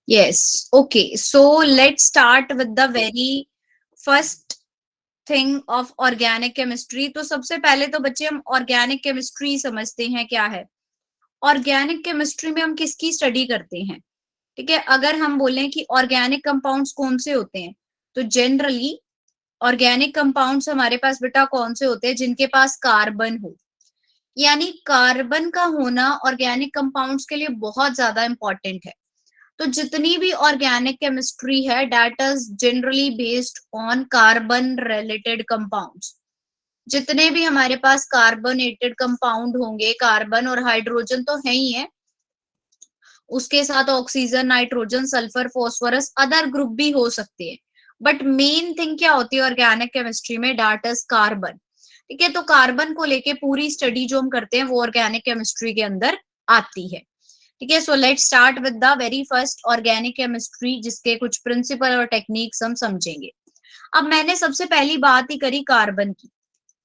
Yes. Okay. So let's start with the very first thing of organic chemistry. तो सबसे पहले तो बच्चे हम ऑर्गेनिक केमिस्ट्री समझते हैं क्या है। ऑर्गेनिक केमिस्ट्री में हम किसकी स्टडी करते हैं? ठीक है, अगर हम बोलें कि ऑर्गेनिक कंपाउंड्स कौन से होते हैं, तो जनरली ऑर्गेनिक कंपाउंड्स हमारे पास बेटा कौन से होते हैं? जिनके पास कार्बन हो, यानी कार्बन का होना ऑर्गेनिक कंपाउंड्स के लिए बहुत ज्यादा इंपॉर्टेंट है। तो जितनी भी ऑर्गेनिक केमिस्ट्री है that is generally based on carbon related compounds. जितने भी हमारे पास कार्बोनेटेड कंपाउंड होंगे, कार्बन और हाइड्रोजन तो है ही है, उसके साथ oxygen, nitrogen, sulphur, phosphorus, other group भी हो सकते हैं, बट मेन थिंग क्या होती है ऑर्गेनिक केमिस्ट्री में? That is carbon. ठीक है, तो कार्बन को लेके पूरी स्टडी जो हम करते हैं वो ऑर्गेनिक केमिस्ट्री के अंदर आती है। ठीक है, so let's start with the very first organic chemistry, जिसके कुछ प्रिंसिपल और टेक्निक्स हम समझेंगे। अब मैंने सबसे पहली बात ही करी कार्बन की,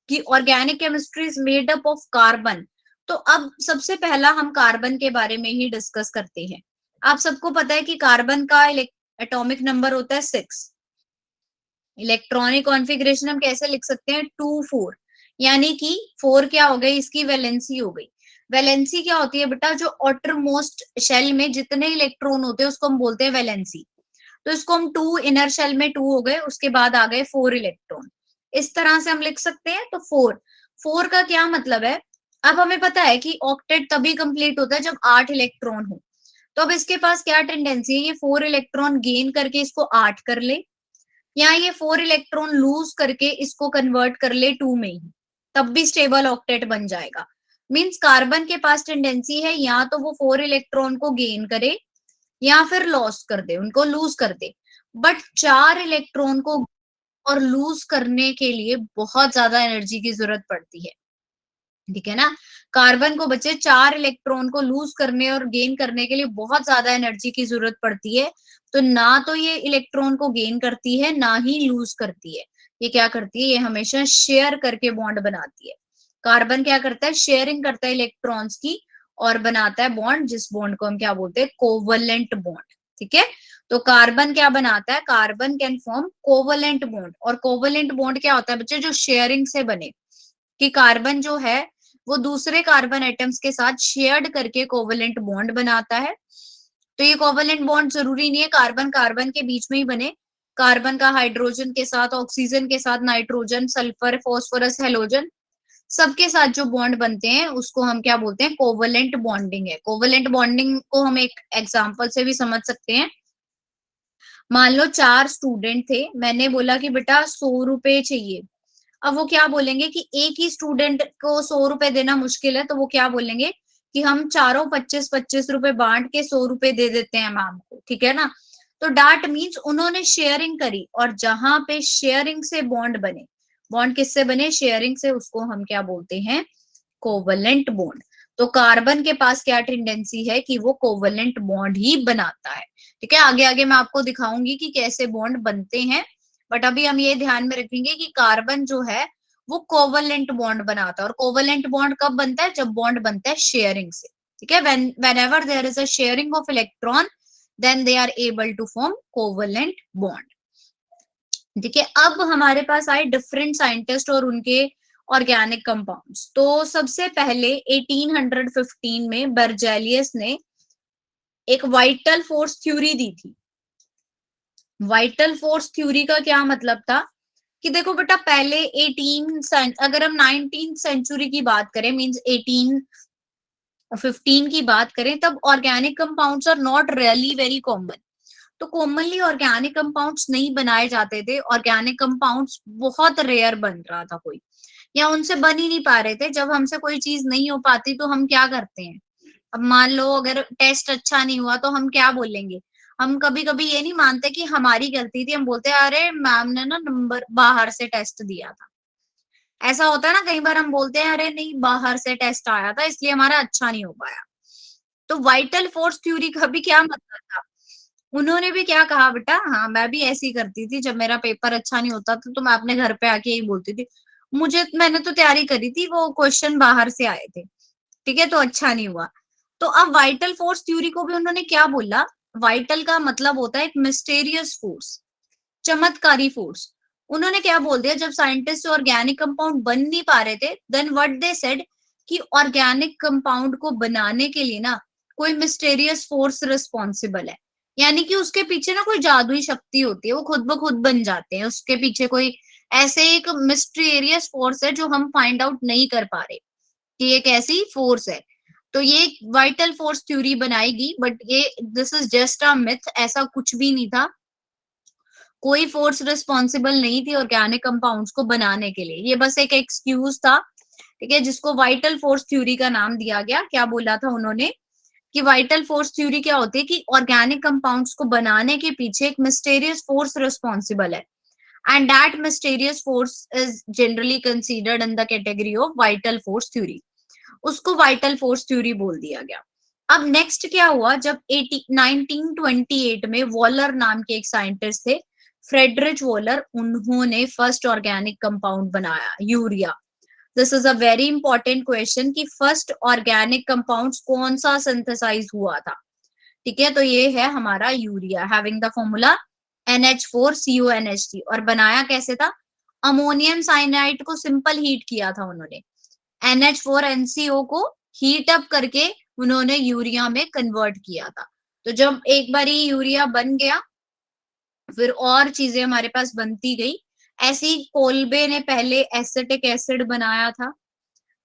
कि organic chemistry is made up of carbon. तो अब सबसे पहला हम कार्बन के बारे में ही डिस्कस करते हैं। आप सबको पता है कि कार्बन का एटॉमिक नंबर होता है 6। इलेक्ट्रॉनिक कॉन्फ़िगरेशन हम कैसे लिख सकते हैं? 2 4, यानी कि 4 क्या हो गई? इसकी वैलेंसी हो गई। वैलेंसी क्या होती है बेटा? जो आउटर मोस्ट शेल में जितने इलेक्ट्रॉन होते हैं उसको हम बोलते हैं वैलेंसी। तो इसको हम 2, इनर शेल में 2 हो गए, उसके बाद आ गए 4 इलेक्ट्रॉन। इस तरह से हम लिख सकते हैं। तो 4 का क्या मतलब है? अब हमें पता है कि ऑक्टेट तभी कंप्लीट होता है जब 8 इलेक्ट्रॉन हो। तो अब इसके पास क्या टेंडेंसी है? ये 4 इलेक्ट्रॉन गेन करके इसको 8 कर ले, या ये 4 इलेक्ट्रॉन लूज करके इसको कन्वर्ट कर ले 2 में ही, तब भी स्टेबल ऑक्टेट बन जाएगा। मींस कार्बन के पास टेंडेंसी है या तो वो 4 इलेक्ट्रॉन को गेन करे या फिर लॉस कर दे, उनको लूज कर दे। बट 4 इलेक्ट्रॉन को और लूज करने के लिए बहुत ज्यादा एनर्जी की जरूरत पड़ती है। ठीक है ना? कार्बन को बच्चे 4 इलेक्ट्रॉन को लूज करने और गेन करने के लिए बहुत ज्यादा एनर्जी की जरूरत पड़ती है। तो ना तो ये इलेक्ट्रॉन को गेन करती है ना ही लूज करती है। ये क्या करती है? ये हमेशा शेयर करके बॉन्ड बनाती है। कार्बन क्या करता है? शेयरिंग करता है इलेक्ट्रॉन्स की और बनाता है बॉन्ड, जिस बॉन्ड को हम क्या बोलते हैं? Covalent bond. ठीक है, तो कार्बन क्या बनाता है? Carbon can form covalent bond. और कोवलेंट बॉन्ड क्या होता है बच्चे? जो शेयरिंग से बने, कि कार्बन जो है वो दूसरे कार्बन एटम्स के साथ शेयर्ड करके कोवलेंट बॉन्ड बनाता है। तो ये कोवलेंट बॉन्ड जरूरी नहीं है कार्बन कार्बन के बीच में ही बने। कार्बन का हाइड्रोजन के साथ, ऑक्सीजन के साथ, नाइट्रोजन, सल्फर, फॉस्फोरस, हेलोजन, सबके साथ जो बॉन्ड बनते हैं उसको हम क्या बोलते हैं? कोवलेंट बॉन्डिंग है। कोवलेंट बॉन्डिंग को हम एक एग्जांपल से भी समझ सकते हैं। मान लो 4 स्टूडेंट थे, मैंने बोला कि बेटा 100 रुपए चाहिए। अब वो क्या बोलेंगे कि एक ही स्टूडेंट को 100 रुपए देना मुश्किल है, तो वो क्या बोलेंगे कि हम चारों 25-25 रुपए बांट के 100 रुपए दे देते हैं मैम को। ठीक है ना? तो डैट मीन्स उन्होंने शेयरिंग करी, और जहां पे शेयरिंग से बॉन्ड बने, बॉन्ड किससे बने? शेयरिंग से, उसको हम क्या बोलते हैं? Covalent bond. तो कार्बन के पास क्या टेंडेंसी है कि वो कोवलेंट बॉन्ड ही बनाता है। ठीक है, आगे आगे मैं आपको दिखाऊंगी कि कैसे बॉन्ड बनते हैं, बट अभी हम ये ध्यान में रखेंगे कि कार्बन जो है वो कोवलेंट बॉन्ड बनाता है। और कोवलेंट बॉन्ड कब बनता है? जब बॉन्ड बनता है शेयरिंग से। ठीक है, whenever there is a sharing of electron, then they are able to form covalent bond। ठीक है, अब हमारे पास आए डिफरेंट साइंटिस्ट और उनके ऑर्गेनिक कंपाउंड्स। तो सबसे पहले 1815 में बर्जेलियस ने एक वाइटल फोर्स थ्योरी दी थी। वाइटल फोर्स थ्योरी का क्या मतलब था? कि देखो बेटा, पहले अगर हम 19th सेंचुरी की बात करें, मींस 1815 की बात करें, तब organic compounds are not really very common. तो कॉमनली ऑर्गेनिक कंपाउंड्स नहीं बनाए जाते थे। ऑर्गेनिक कंपाउंड्स बहुत रेयर बन रहा था कोई, या उनसे बन ही नहीं पा रहे थे। जब हमसे कोई चीज नहीं हो पाती तो हम क्या करते हैं? अब मान लो अगर टेस्ट अच्छा नहीं हुआ तो हम क्या बोलेंगे? हम कभी कभी ये नहीं मानते कि हमारी गलती थी, हम बोलते हैं अरे मैम ने ना नंबर बाहर से टेस्ट दिया था। ऐसा होता है ना, कई बार हम बोलते हैं अरे नहीं बाहर से टेस्ट आया था इसलिए हमारा अच्छा नहीं हो पाया। तो वाइटल फोर्स थ्योरी का भी क्या मतलब था? उन्होंने भी क्या कहा बेटा, हाँ मैं भी ऐसी करती थी, जब मेरा पेपर अच्छा नहीं होता था तो मैं अपने घर पे आके यही बोलती थी, मैंने तो तैयारी करी थी, वो क्वेश्चन बाहर से आए थे। ठीक है, तो अच्छा नहीं हुआ। तो अब वाइटल फोर्स थ्योरी को भी उन्होंने क्या बोला वाइटल का मतलब होता है एक मिस्टेरियस फोर्स, चमत्कारी फोर्स। उन्होंने क्या बोल दिया, जब साइंटिस्ट ऑर्गेनिक कंपाउंड बन नहीं पा रहे थे, देन व्हाट दे सेड कि ऑर्गेनिक कंपाउंड को बनाने के लिए ना कोई मिस्टेरियस फोर्स रिस्पॉन्सिबल है, यानी कि उसके पीछे ना कोई जादुई शक्ति होती है, वो खुद ब खुद बन जाते हैं, उसके पीछे कोई ऐसे एक मिस्टीरियस फोर्स है जो हम फाइंड आउट नहीं कर पा रहे कि एक ऐसी फोर्स है। तो ये वाइटल फोर्स थ्योरी बनाएगी, बट ये this is just a myth, ऐसा कुछ भी नहीं था, कोई फोर्स रिस्पॉन्सिबल नहीं थी ऑर्गेनिक कंपाउंड्स को बनाने के लिए, ये बस एक एक्सक्यूज था, ठीक है, जिसको वाइटल फोर्स थ्योरी का नाम दिया गया। क्या बोला था उन्होंने कि वाइटल फोर्स थ्योरी क्या होती है कि ऑर्गेनिक कंपाउंड्स को बनाने के पीछे एक मिस्टेरियस फोर्स रिस्पॉन्सिबल है, and that mysterious force is generally considered in the category of vital force theory, उसको वाइटल फोर्स थ्योरी बोल दिया गया। अब नेक्स्ट क्या हुआ, जब 1928 में वॉलर नाम के एक साइंटिस्ट थे, फ्रेडरिच वॉलर, उन्होंने फर्स्ट ऑर्गेनिक कंपाउंड बनाया, urea. This is a very important question कि फर्स्ट ऑर्गेनिक कंपाउंड कौन सा सिंथेसाइज हुआ था, ठीक है, तो ये है हमारा urea, having the formula NH4CONH3। और बनाया कैसे था, अमोनियम साइनाइड को सिंपल हीट किया था उन्होंने, NH4NCO को हीट अप करके उन्होंने यूरिया में कन्वर्ट किया था। तो जब एक बार यूरिया बन गया, फिर और चीजें हमारे पास बनती गई। ऐसी कोल्बे ने पहले एसिटिक एसिड बनाया था,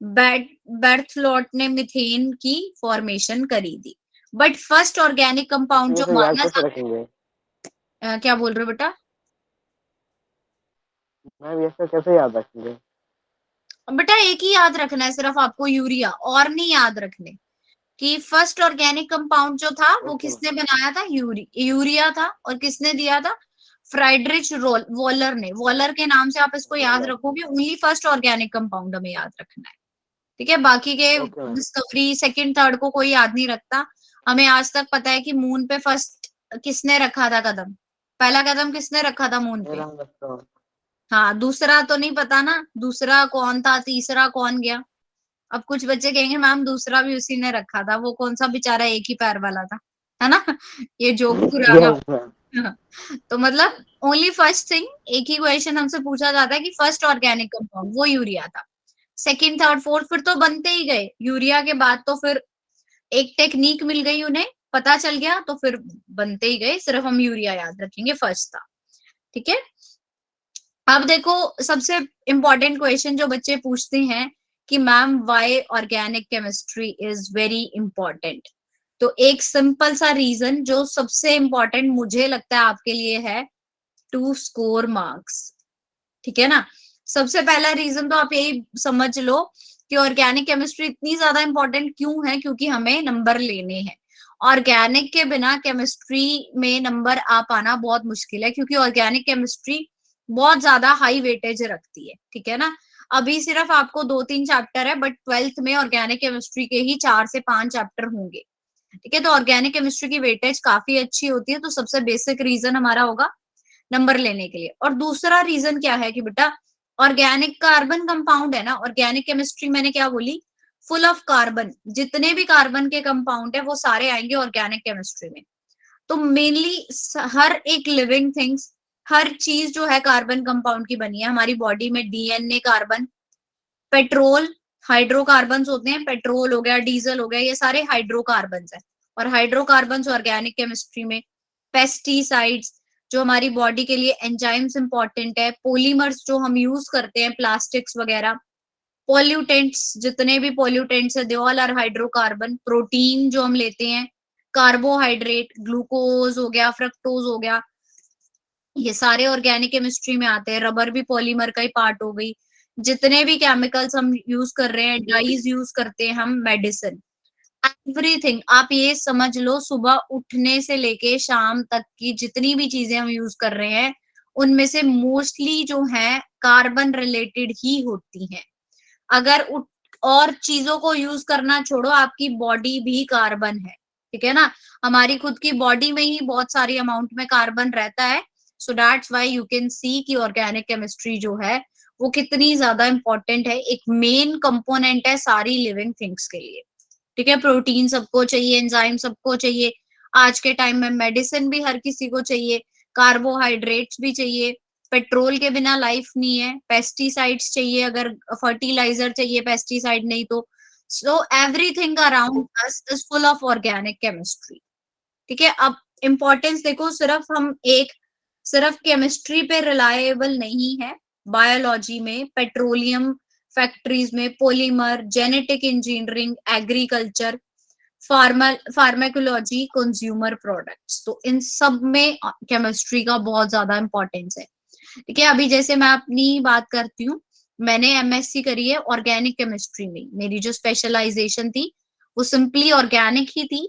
बर्थलॉट ने मीथेन की फॉर्मेशन करी थी, बट फर्स्ट ऑर्गेनिक कंपाउंड जो इसे याद माना कैसे जाता रखेंगे? है, क्या बोल रहे हो बेटा? मैम ये सब कैसे याद रखेंगे? बेटा एक ही याद रखना है सिर्फ आपको, यूरिया, और नहीं याद रखने कि फर्स्ट ऑर्गेनिक कंपाउंड जो था वो ओके किसने बनाया था, यूरिया था, और किसने दिया था, फ्राइडरिच वॉलर ने। वॉलर के नाम से आप इसको याद मैम। रखोगे, ओनली फर्स्ट ऑर्गेनिक कंपाउंड हमें याद रखना है, ठीक है, बाकी के okay ma'am. Discovery second third को कोई याद नहीं रखता। हमें आज तक पता है कि मून पे फर्स्ट किसने रखा था कदम, पहला कदम किसने रखा था मून पे। मेरा बच्चा। हाँ, दूसरा तो नहीं पता ना, दूसरा कौन था, तीसरा कौन गया। अब कुछ बच्चे कहेंगे मैम दूसरा भी उसी ने रखा था, वो कौन सा बेचारा एक ही पैर वाला था, है ना ये जोक पुराना। Yes ma'am. तो मतलब ओनली फर्स्ट थिंग, एक ही क्वेश्चन हमसे पूछा जाता है कि फर्स्ट ऑर्गेनिक कंपाउंड, वो यूरिया था। सेकंड थर्ड फोर्थ फिर तो बनते ही गए, यूरिया के बाद तो फिर एक टेक्निक मिल गई उन्हें, पता चल गया, तो फिर बनते ही गए, सिर्फ हम यूरिया याद रखेंगे फर्स्ट था, ठीक है। अब देखो सबसे इंपॉर्टेंट क्वेश्चन जो बच्चे पूछते हैं कि ma'am why organic chemistry is very important, तो एक सिंपल सा रीजन जो सबसे इंपॉर्टेंट मुझे लगता है आपके लिए है, टू स्कोर मार्क्स, ठीक है ना। सबसे पहला रीजन तो आप यही समझ लो कि ऑर्गेनिक केमिस्ट्री इतनी ज्यादा इंपॉर्टेंट क्यों है, क्योंकि हमें नंबर लेने हैं। ऑर्गेनिक के बिना केमिस्ट्री में नंबर आ पाना बहुत मुश्किल है, क्योंकि ऑर्गेनिक केमिस्ट्री बहुत ज्यादा हाई वेटेज रखती है, ठीक है ना। अभी सिर्फ आपको 2-3 चैप्टर है, बट ट्वेल्थ में ऑर्गेनिक केमिस्ट्री के ही 4 से 5 चैप्टर होंगे, ठीक है। तो ऑर्गेनिक केमिस्ट्री की वेटेज काफी अच्छी होती है, तो सबसे बेसिक रीजन हमारा होगा नंबर लेने के लिए। और दूसरा रीजन क्या है कि बेटा ऑर्गेनिक कार्बन कंपाउंड है ना, ऑर्गेनिक केमिस्ट्री मैंने क्या बोली, फुल ऑफ कार्बन, जितने भी कार्बन के कंपाउंड है वो सारे आएंगे ऑर्गेनिक केमिस्ट्री में। तो मेनली हर एक लिविंग थिंग्स, हर चीज जो है कार्बन कंपाउंड की बनी है, हमारी बॉडी में डीएनए कार्बन, पेट्रोल हाइड्रोकार्बन होते हैं, पेट्रोल हो गया, डीजल हो गया, ये सारे हाइड्रोकार्बन है, और हाइड्रोकार्बन ऑर्गेनिक केमिस्ट्री में। पेस्टिसाइड्स जो हमारी बॉडी के लिए एंजाइम्स इंपॉर्टेंट है, पॉलीमर्स जो हम यूज करते हैं, प्लास्टिक्स वगैरह, पॉल्यूटेंट्स जितने भी पॉल्यूटेंट्स है they all are hydrocarbon, protein जो हम लेते हैं, कार्बोहाइड्रेट, ग्लूकोज हो गया, फ्रक्टोज हो गया, ये सारे ऑर्गेनिक केमिस्ट्री में आते हैं। रबर भी पॉलीमर का ही पार्ट हो गई। जितने भी केमिकल्स हम यूज कर रहे हैं, डाइज यूज करते हैं हम, मेडिसिन, एवरीथिंग, आप ये समझ लो सुबह उठने से लेके शाम तक की जितनी भी चीजें हम यूज कर रहे हैं, उनमें से मोस्टली जो है कार्बन रिलेटेड ही होती हैं। अगर और चीजों को यूज करना छोड़ो, आपकी बॉडी भी कार्बन है, ठीक है ना। हमारी खुद की बॉडी में ही बहुत सारी अमाउंट में कार्बन रहता है। So that's why you can see कि ऑर्गेनिक केमिस्ट्री जो है वो कितनी ज्यादा इंपॉर्टेंट है, एक मेन कंपोनेंट है सारी लिविंग थिंग्स के लिए, ठीक है। प्रोटीन सबको चाहिए, एंजाइम सबको चाहिए, आज के टाइम में मेडिसिन भी हर किसी को चाहिए, कार्बोहाइड्रेट्स भी चाहिए, पेट्रोल के बिना लाइफ नहीं है, पेस्टिसाइड्स चाहिए, अगर फर्टिलाइजर चाहिए पेस्टिसाइड नहीं तो, so everything around us is full of organic chemistry. ठीक है, अब इम्पोर्टेंस देखो, सिर्फ केमिस्ट्री पे रिलायबल नहीं है, बायोलॉजी में, पेट्रोलियम फैक्ट्रीज में, polymer, genetic engineering, agriculture, pharmacology, consumer products, तो इन सब में केमिस्ट्री का बहुत ज्यादा इंपॉर्टेंस है। ठीक है, अभी जैसे मैं अपनी बात करती हूँ, मैंने एमएससी करी है ऑर्गेनिक केमिस्ट्री में, मेरी जो स्पेशलाइजेशन थी वो सिंपली ऑर्गेनिक ही थी।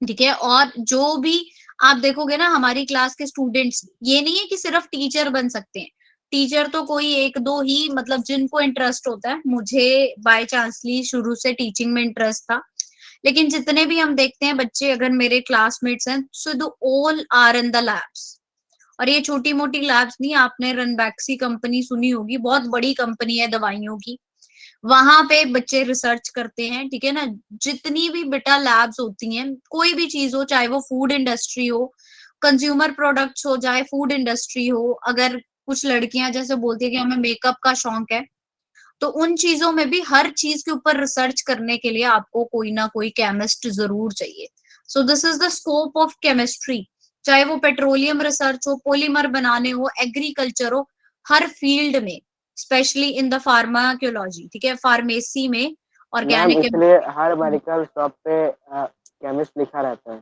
ठीक है, और जो भी आप देखोगे ना हमारी क्लास के स्टूडेंट्स, ये नहीं है कि सिर्फ टीचर बन सकते हैं, टीचर तो कोई एक दो ही, मतलब जिनको इंटरेस्ट होता है, मुझे बाय चांसली शुरू से टीचिंग में इंटरेस्ट था, लेकिन जितने भी हम देखते हैं बच्चे अगर मेरे क्लासमेट्स हैं, so the all are in the labs. और ये छोटी मोटी लैब्स नहीं, आपने रनबैक्सी कंपनी सुनी होगी, बहुत बड़ी कंपनी है दवाइयों की, वहां पे बच्चे रिसर्च करते हैं। ठीक है ना, जितनी भी बेटा लैब्स होती हैं, कोई भी चीज हो, चाहे वो फूड इंडस्ट्री हो, कंज्यूमर प्रोडक्ट्स हो, चाहे फूड इंडस्ट्री हो, अगर कुछ लड़कियां जैसे बोलती है कि हमें मेकअप का शौक है, तो उन चीजों में भी हर चीज के ऊपर रिसर्च करने के लिए आपको कोई ना कोई केमिस्ट जरूर चाहिए। सो this is the scope of chemistry, चाहे वो पेट्रोलियम रिसर्च हो, पॉलीमर बनाने हो, एग्रीकल्चर हो, हर फील्ड में, स्पेशली इन द फार्माकोलॉजी, ठीक है, फार्मेसी में मैम ऑर्गेनिक। इसलिए हर मेडिकल शॉप पे केमिस्ट लिखा रहता है।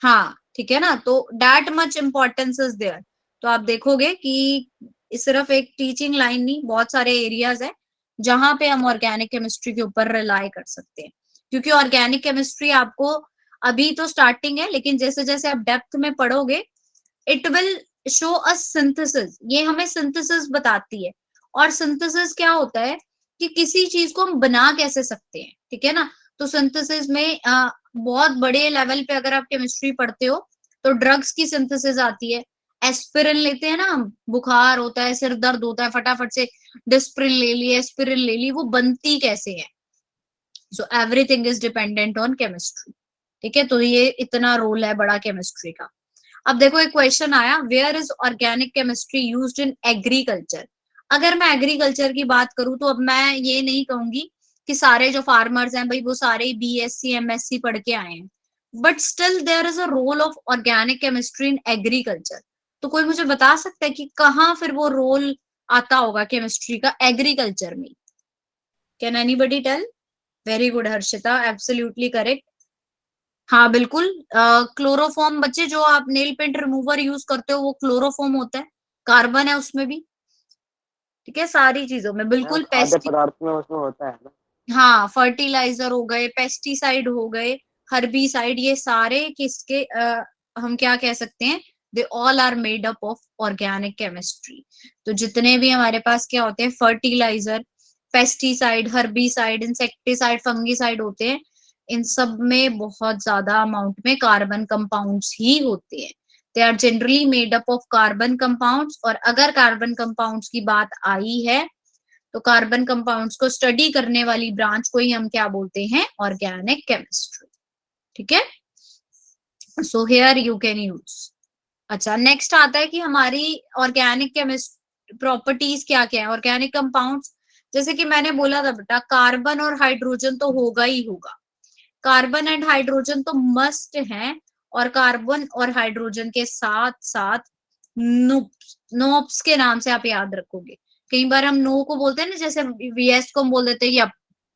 हाँ ठीक है ना, तो that much importance is there. तो आप देखोगे कि सिर्फ एक टीचिंग लाइन नहीं, बहुत सारे एरियाज है जहां पे हम ऑर्गेनिक केमिस्ट्री के ऊपर रिलाई कर सकते हैं, क्योंकि ऑर्गेनिक केमिस्ट्री आपको अभी तो स्टार्टिंग है, लेकिन जैसे जैसे आप डेप्थ में पढ़ोगे, it will show a synthesis, ये हमें सिंथेसिस बताती है। और सिंथेसिस क्या होता है कि किसी चीज को हम बना कैसे सकते हैं, ठीक है ना। तो सिंथेसिस में बहुत बड़े लेवल पे अगर आप केमिस्ट्री पढ़ते हो तो ड्रग्स की सिंथेसिस आती है। एस्पिरिन लेते हैं ना हम, बुखार होता है, सिर दर्द होता है, फटाफट से डिस्प्रिन ले ली, एस्पिरिन ले ली, वो बनती कैसे है। So everything is dependent on chemistry. ठीक है, तो ये इतना रोल है बड़ा केमिस्ट्री का। अब देखो एक क्वेश्चन आया, where is organic chemistry used in agriculture. अगर मैं एग्रीकल्चर की बात करूं तो अब मैं ये नहीं कहूंगी कि सारे जो फार्मर्स हैं भाई वो सारे बीएससी एमएससी पढ़ के आए हैं, but still there is a role of organic chemistry in agriculture. तो कोई मुझे बता सकता है कि कहाँ फिर वो रोल आता होगा केमिस्ट्री का एग्रीकल्चर में। Can anybody tell? Very good Harshita, absolutely correct. हाँ बिल्कुल, क्लोरोफॉर्म बच्चे, जो आप नेल पेंट रिमूवर यूज करते हो वो क्लोरोफॉर्म होता है, कार्बन है उसमें भी। ठीक है, सारी चीजों में मैम बिल्कुल। खाद्य पदार्थ में उसमें होता है ना। हाँ, फर्टिलाइजर हो गए, पेस्टिसाइड हो गए, हर्बिसाइड, ये सारे किसके हम क्या कह सकते हैं, they all are made up of organic chemistry. तो जितने भी हमारे पास क्या होते हैं, fertiliser, pesticide, herbicide, insecticide, fungicide होते हैं, इन सब में बहुत ज्यादा अमाउंट में कार्बन कंपाउंड्स ही होते हैं। They are generally made up of carbon compounds. और अगर कार्बन कंपाउंड्स की बात आई है तो कार्बन कंपाउंड्स को स्टडी करने वाली ब्रांच को ही हम क्या बोलते हैं, ऑर्गेनिक केमिस्ट्री। ठीक है, so here you can use. अच्छा, नेक्स्ट आता है कि हमारी ऑर्गेनिक केमिस्ट्री प्रॉपर्टीज क्या क्या है, ऑर्गेनिक कंपाउंड्स। जैसे कि मैंने बोला था बेटा, कार्बन और हाइड्रोजन तो होगा ही होगा, कार्बन एंड हाइड्रोजन तो मस्ट है। और कार्बन और हाइड्रोजन के साथ साथ नोप्स, नोप्स के नाम से आप याद रखोगे। कई बार हम नो को बोलते हैं ना, जैसे वीएस को हम बोल देते हैं यप,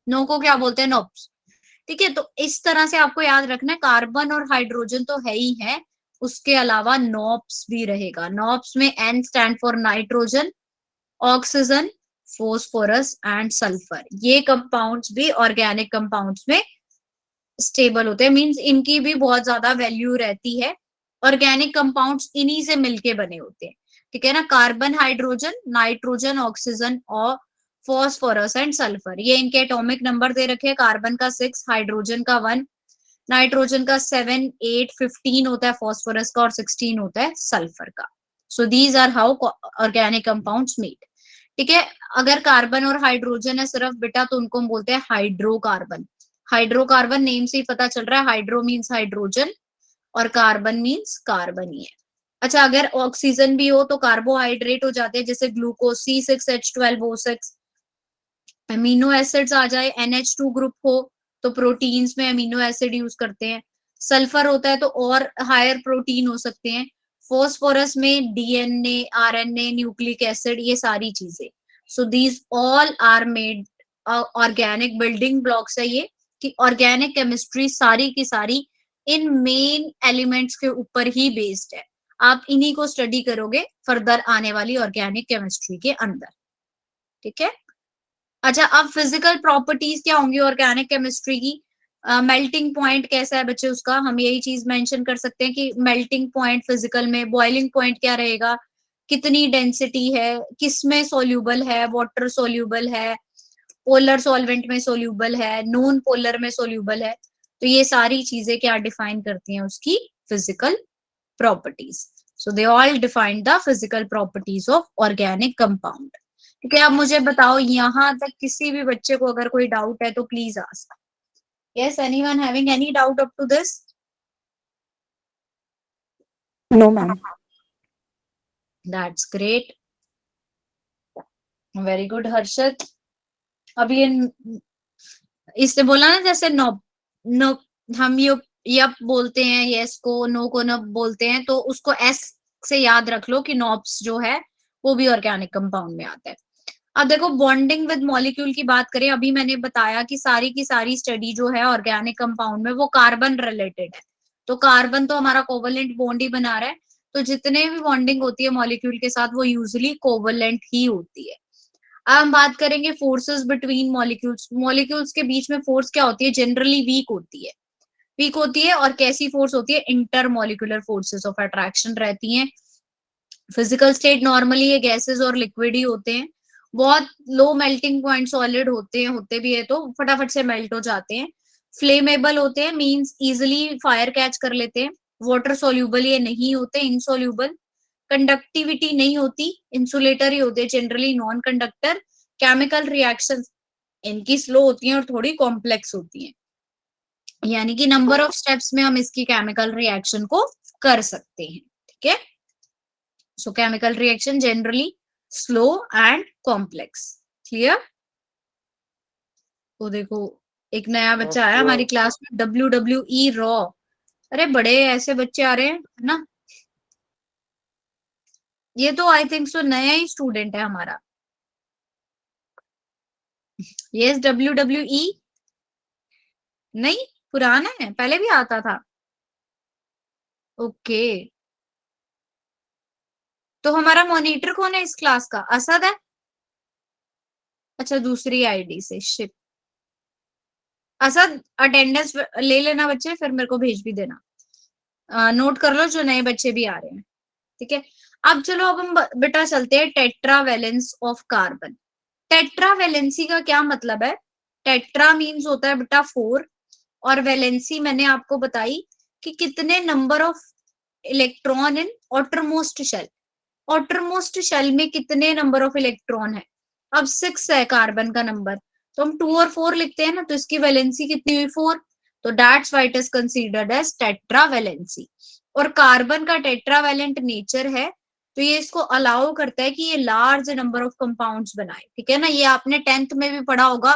नो को क्या बोलते हैं, नोप्स। ठीक है, तो इस तरह से आपको याद रखना है, कार्बन और हाइड्रोजन तो है ही है, उसके अलावा नोप्स भी रहेगा। नोप्स में N stand for nitrogen, oxygen, phosphorus and sulphur. ये कंपाउंड्स भी ऑर्गेनिक कंपाउंड्स में स्टेबल होते हैं, मींस इनकी भी बहुत ज्यादा वैल्यू रहती है। ऑर्गेनिक कंपाउंड्स इन्हीं से मिलके बने होते हैं। ठीक है ना, कार्बन, हाइड्रोजन, नाइट्रोजन, ऑक्सीजन और फॉस्फोरस एंड सल्फर, ये इनके एटॉमिक नंबर दे रखे हैं। कार्बन का 6, हाइड्रोजन का 1, नाइट्रोजन का 7, 8, 15 होता है फॉस्फोरस का, और 16 होता है सल्फर का। So these are how organic compounds made. ठीक है, अगर कार्बन और हाइड्रोजन है सिर्फ बेटा, तो उनको हम बोलते हैं हाइड्रोकार्बन। हाइड्रोकार्बन नेम से ही पता चल रहा है, हाइड्रो मीन्स हाइड्रोजन, और कार्बन मीन्स कार्बन ही है। अच्छा, अगर ऑक्सीजन भी हो तो कार्बोहाइड्रेट हो जाते हैं, जैसे ग्लूकोज C6H12O6। अमीनो एसिड्स आ जाए, NH2 ग्रुप हो तो प्रोटीन्स में अमीनो एसिड यूज करते हैं। सल्फर होता है तो और हायर प्रोटीन हो सकते हैं। फॉस्फोरस में DNA, RNA, न्यूक्लिक एसिड, ये सारी चीजें। So these all are made organic building blocks है ये, कि ऑर्गेनिक केमिस्ट्री सारी की सारी इन मेन एलिमेंट्स के ऊपर ही बेस्ड है। आप इन्हीं को स्टडी करोगे फर्दर आने वाली ऑर्गेनिक केमिस्ट्री के अंदर, ठीक है। अच्छा, अब फिजिकल प्रॉपर्टीज क्या होंगी ऑर्गेनिक केमिस्ट्री की? मेल्टिंग पॉइंट कैसा है बच्चे उसका, हम यही चीज मेंशन कर सकते हैं कि मेल्टिंग पॉइंट फिजिकल में, बॉइलिंग पॉइंट क्या रहेगा, कितनी डेंसिटी है, किस में सोल्यूबल है, वाटर सोल्यूबल है, पोलर सॉल्वेंट में सोल्यूबल है, नॉन पोलर में सोल्यूबल है। तो ये सारी चीजें क्या डिफाइन करती हैं उसकी physical properties. So they all define the physical properties of organic compound. ठीक है, अब मुझे बताओ यहां तक किसी भी बच्चे को अगर कोई डाउट है तो please ask. Yes, anyone having any doubt up to this? No ma'am. That's great, very good Harshad. अब ये इससे बोला ना, जैसे नो नो, हम यप बोलते हैं यस को, नो को न बोलते हैं, तो उसको एस से याद रख लो कि नॉब्स जो है वो भी ऑर्गेनिक कंपाउंड में आता है। अब देखो, बॉन्डिंग विद मॉलिक्यूल की बात करें, अभी मैंने बताया कि सारी की सारी स्टडी जो है ऑर्गेनिक कंपाउंड में वो कार्बन रिलेटेड है। तो कार्बन तो हमारा कोवलेंट बॉन्ड ही बना रहा है, तो जितने भी बॉन्डिंग होती है मॉलिक्यूल के साथ वो यूजुअली कोवलेंट ही होती है। अब हम बात करेंगे फोर्सेस बिटवीन मॉलिक्यूल्स। मॉलिक्यूल्स के बीच में फोर्स क्या होती है? जनरली वीक होती है। वीक होती है, और कैसी फोर्स होती है? Inter molecular forces of attraction रहती हैं। फिजिकल स्टेट नॉर्मली ये गैसेस और लिक्विड ही होते हैं। बहुत लो मेल्टिंग पॉइंट सॉलिड होते हैं, होते भी है तो फटाफट से मेल्ट हो जाते हैं। फ्लेमेबल होते हैं, मींस इजिली फायर कैच कर लेते हैं। वाटर सोल्यूबल ये नहीं होते, इनसोल्यूबल। कंडक्टिविटी नहीं होती, इंसुलेटर ही होते हैं generally, non conductor. Chemical reaction इनकी स्लो होती हैं और थोड़ी कॉम्प्लेक्स होती हैं, यानी कि नंबर ऑफ स्टेप्स में हम इसकी केमिकल रिएक्शन को कर सकते हैं, ठीक है। सो chemical reaction generally slow and complex, clear? तो देखो, एक नया बच्चा आया हमारी क्लास में, WWE रॉ। अरे बड़े ऐसे बच्चे आ रहे हैं ना, ये तो आई थिंक सो नया ही स्टूडेंट है हमारा। यस, WWE नहीं, पुराना है, पहले भी आता था। ओके, तो हमारा मॉनिटर कौन है इस क्लास का? असद है? अच्छा, दूसरी आईडी से, शिट। असद, अटेंडेंस ले लेना बच्चे, फिर मेरे को भेज भी देना। नोट कर लो जो नए बच्चे भी आ रहे हैं, ठीक है। अब चलो, अब हम बेटा चलते हैं टेट्रावेलेंस ऑफ कार्बन। टेट्रावेलेंसी का क्या मतलब है? टेट्रा मीन्स होता है बेटा 4, और वैलेंसी मैंने आपको बताई कि कितने number of electron in outermost shell. Outermost shell में कितने नंबर ऑफ इलेक्ट्रॉन है? अब 6 है कार्बन का नंबर, तो हम 2 और 4 लिखते हैं ना, तो इसकी वैलेंसी कितनी हुई? 4। तो that's why it is considered as tetravalency. और कार्बन का टेट्रावेलेंट नेचर है, तो ये इसको अलाउ करता है कि ये लार्ज नंबर ऑफ कंपाउंड्स बनाए, ठीक है ना। ये आपने 10th में भी पढ़ा होगा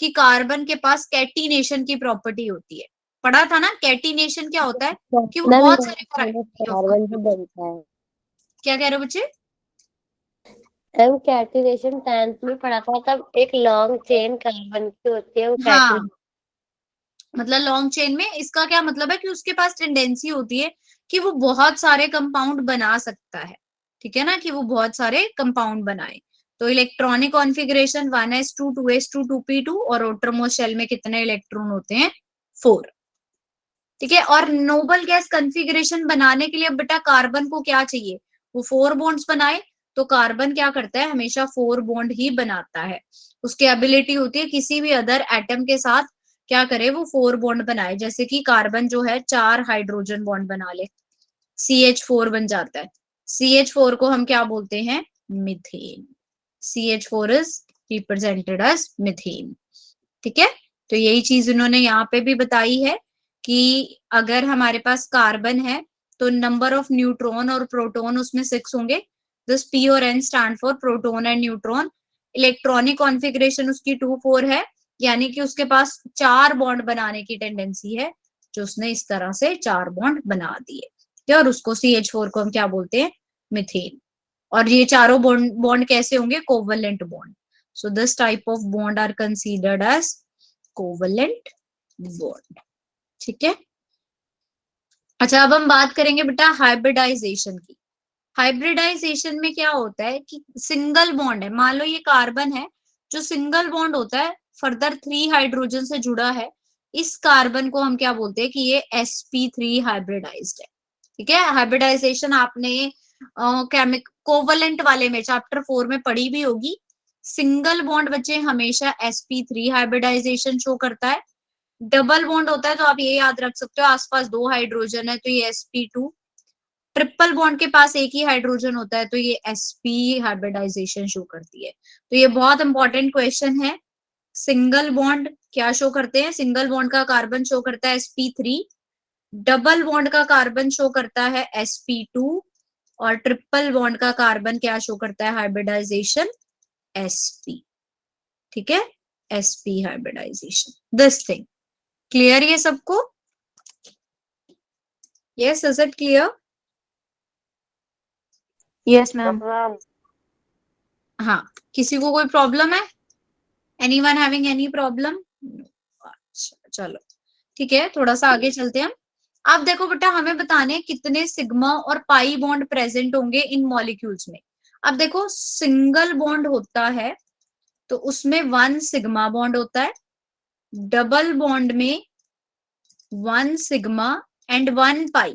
कि कार्बन के पास कैटिनेशन की प्रॉपर्टी होती है। पढ़ा था ना, कैटिनेशन क्या होता है? कि वो मैम बहुत सारे वैरायटी ऑफ कार्बन से बनता है। क्या कह रहे हो बच्चे? मैम कैटिनेशन 10th में पढ़ा था, तब एक लॉन्ग चेन कार्बन की होती है वो हाँ, मतलब लॉन्ग चेन में इसका क्या मतलब है कि उसके पास टेंडेंसी होती है कि वो बहुत सारे कंपाउंड बना सकता है, ठीक है ना, कि वो बहुत सारे कंपाउंड बनाए। तो electronic configuration 1s2 2s2 2p2, और outermost शेल में कितने इलेक्ट्रॉन होते हैं? 4, ठीक है। और नोबल गैस कॉन्फ़िगरेशन बनाने के लिए बेटा कार्बन को क्या चाहिए? वो 4 बॉन्ड्स बनाए। तो कार्बन क्या करता है? हमेशा 4 बॉन्ड ही बनाता है। उसकी एबिलिटी होती है किसी भी अदर एटम के साथ क्या करे, वो 4 बॉन्ड बनाए। जैसे कि कार्बन जो है 4 हाइड्रोजन बॉन्ड बना ले, CH4 बन जाता है। CH4 को हम क्या बोलते हैं? Methane. CH4 is represented as methane, ठीक है। तो यही चीज इन्होंने यहाँ पे भी बताई है कि अगर हमारे पास कार्बन है तो नंबर ऑफ न्यूट्रॉन और प्रोटॉन उसमें 6 होंगे। दिस P और N stand for proton and neutron. Electronic configuration उसकी 2,4 है, यानी कि उसके पास 4 बॉन्ड बनाने की टेंडेंसी है, जो उसने इस तरह से 4 बॉन्ड बना दिए। और उसको CH4 को हम क्या बोलते हैं? मीथेन। और ये चारों बॉन्ड कैसे होंगे? Covalent bond. So this type of bond are considered as covalent bond. ठीक है। अच्छा, अब हम बात करेंगे बेटा हाइब्रिडाइजेशन की। हाइब्रिडाइजेशन में क्या होता है कि सिंगल बॉन्ड है, मान लो ये कार्बन है, जो सिंगल बॉन्ड होता है फर्दर 3 हाइड्रोजन से जुड़ा है, इस कार्बन को हम क्या बोलते हैं कि ये sp3 हाइब्रिडाइज्ड है। ठीक है। हाइब्रिडाइजेशन आपने केमिक कोवलेंट वाले में चैप्टर 4 में पढ़ी भी होगी। सिंगल बॉन्ड बच्चे हमेशा sp3 हाइब्रिडाइजेशन शो करता है। डबल बॉन्ड होता है तो आप ये याद रख सकते हो, आसपास 2 हाइड्रोजन है तो ये sp2। ट्रिपल बॉन्ड के पास एक ही हाइड्रोजन होता है तो ये sp हाइब्रिडाइजेशन शो करती है। तो ये बहुत इंपॉर्टेंट क्वेश्चन है। सिंगल बॉन्ड क्या शो करते हैं? सिंगल बॉन्ड का कार्बन शो करता है sp3, डबल बॉन्ड का कार्बन शो करता है sp2, और ट्रिपल बॉन्ड का कार्बन क्या शो करता है हाइब्रिडाइजेशन? sp। ठीक है, sp hybridisation. This thing clear ये सबको? Yes, is it clear? Yes ma'am. Ma'am हाँ, किसी को कोई प्रॉब्लम है? Anyone having any problem? अच्छा चलो ठीक है, थोड़ा सा आगे चलते हैं हम। अब देखो बेटा, हमें बताने कितने सिग्मा और पाई बॉन्ड प्रेजेंट होंगे इन मॉलिक्यूल्स में। अब देखो, सिंगल बॉन्ड होता है तो उसमें 1 सिग्मा बॉन्ड होता है, डबल बॉन्ड में 1 sigma and 1 pi,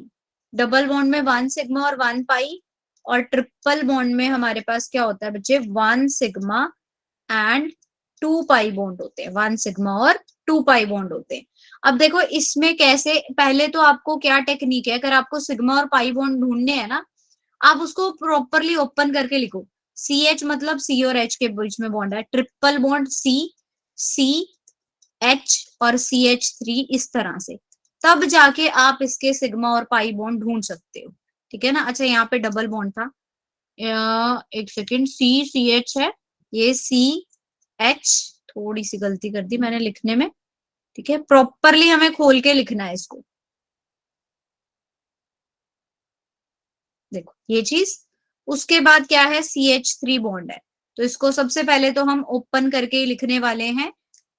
double bond में 1 सिग्मा और 1 पाई, और ट्रिपल बॉन्ड में हमारे पास क्या होता है बच्चे? 1 सिग्मा एंड 2 पाई बॉन्ड होते हैं, 1 सिग्मा और 2 पाई बॉन्ड होते हैं। अब देखो इसमें कैसे, पहले तो आपको क्या टेक्निक है, अगर आपको सिग्मा और पाई बॉन्ड ढूंढने हैं ना, आप उसको प्रॉपरली ओपन करके लिखो। CH मतलब C और H के बीच में बॉन्ड है, ट्रिपल बॉन्ड C H और CH3 इस तरह से, तब जाके आप इसके सिग्मा और पाई बॉन्ड ढूंढ सकते हो। ठीक है ना। अच्छा, यहाँ पे डबल बॉन्ड था, एक सेकेंड, CH है, ये CH, थोड़ी सी गलती कर दी मैंने लिखने में। ठीक है, प्रॉपरली हमें खोल के लिखना है इसको। देखो ये चीज, उसके बाद क्या है? CH3 बॉन्ड है, तो इसको सबसे पहले तो हम ओपन करके लिखने वाले हैं।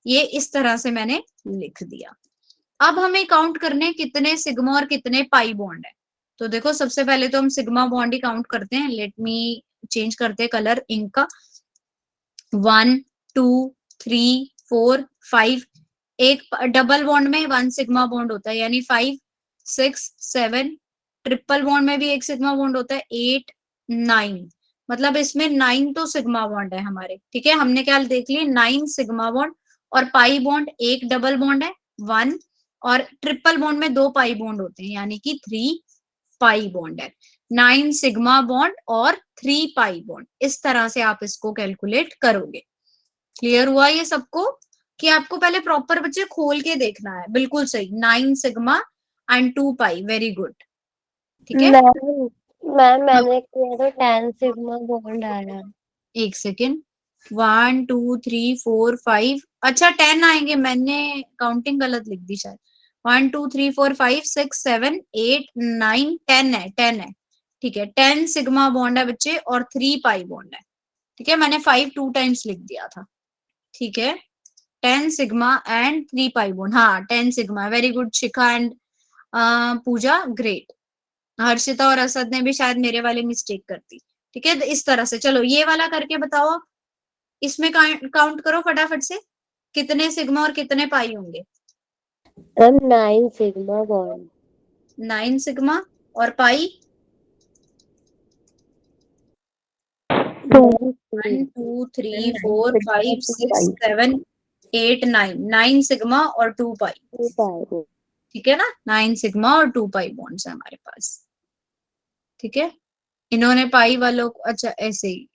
ये इस तरह से मैंने लिख दिया। अब हमें काउंट करने कितने सिग्मा और कितने पाई बॉन्ड है। तो देखो, सबसे पहले तो हम सिग्मा बॉन्ड ही काउंट करते हैं। लेट मी चेंज करते हैं कलर इंक का। 1 2 3 4 5, एक डबल बॉन्ड में 1 सिग्मा बॉन्ड होता है यानी 5 6 7, ट्रिपल बॉन्ड में भी एक सिग्मा बॉन्ड होता है 8 9, मतलब इसमें 9 तो सिग्मा बॉन्ड है हमारे। ठीक है, हमने क्या देख लिए? 9 सिग्मा बॉन्ड, और पाई बॉन्ड एक डबल बॉन्ड है 1, और ट्रिपल बॉन्ड में 2 पाई बॉन्ड होते हैं यानी कि 3 पाई बॉन्ड है। 9 सिग्मा बॉन्ड और 3 पाई बॉन्ड, इस तरह से आप इसको कैलकुलेट करोगे। क्लियर हुआ ये सबको? कि आपको पहले प्रॉपर बच्चे खोल के देखना है। बिल्कुल सही, 9 sigma and 2 pi, very good. ठीक है, मैम मैंने किया तो 10 सिग्मा बॉन्ड आया। एक सेकेंड, 1 2 3 4 5, अच्छा 10 आएंगे, मैंने काउंटिंग गलत लिख दी शायद। 1 2 3 4 5 6 7 8 9 10 है, 10 है। ठीक है, 10 सिग्मा बॉन्ड है बच्चे और 3 पाई बॉन्ड है। ठीक है, मैंने 5 2 टाइम्स लिख दिया था। ठीक है, 10 सिग्मा एंड 3 पाई बॉन्ड, हाँ 10 sigma, very good Shikha and Puja, great. Harshita और असद ने भी शायद मेरे वाली मिस्टेक कर दी। ठीक है, तो इस तरह से चलो ये वाला करके बताओ आप। इसमें काउंट करो फटाफट से, कितने सिग्मा और कितने पाई होंगे? Ma'am 9 sigma bond. 9 सिग्मा और पाई 1 2 3 4 5 6 7 8 9, 9 सिग्मा और 2 पाई। ठीक है ना, 9 सिग्मा और 2 पाई बॉन्ड्स है हमारे पास। ठीक है, इन्होंने पाई वालों को, अच्छा ऐसे ही।